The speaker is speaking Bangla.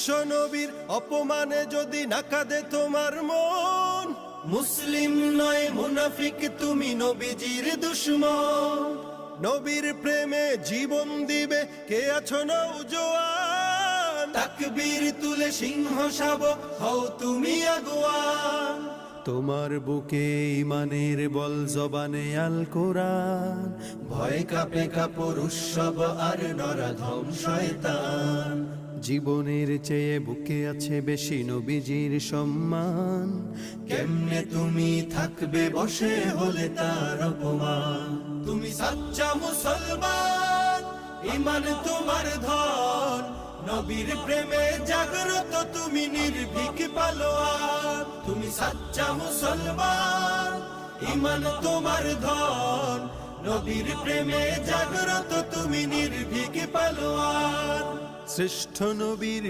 বিশ্ব নবীর অপমানে যদি না কাঁদে তোমার মন, মুসলিম নয় মুনাফিক তুমি নবীজির দুশমন। নবীর প্রেমে জীবন দিবে কে আছো নওজোয়ান, তাকবীর তুলে সিংহ শাবক হও তুমি আগুয়ান। তোমার বুকে ইমানের বল জবানে আল কোরআন, ভয় কাঁপে কাপড় উৎসব আর নরাধম শয়তান। জীবনের চেয়ে বুকে আছে বেশি নবীজির সম্মান, কেমনে তুমি থাকবে বসে হলে তার অপমান। তুমি সাচ্চা মুসলমান, ইমান তোমার ধন, নবীর প্রেমে জাগ্রত তুমি নির্ভীক পালোয়ান। তুমি সাচ্চা মুসলমান, ইমান তোমার ধন, নবীর প্রেমে জাগ্রত তুমি নির্ভীক পালোয়ান। শ্রেষ্ঠ নবীর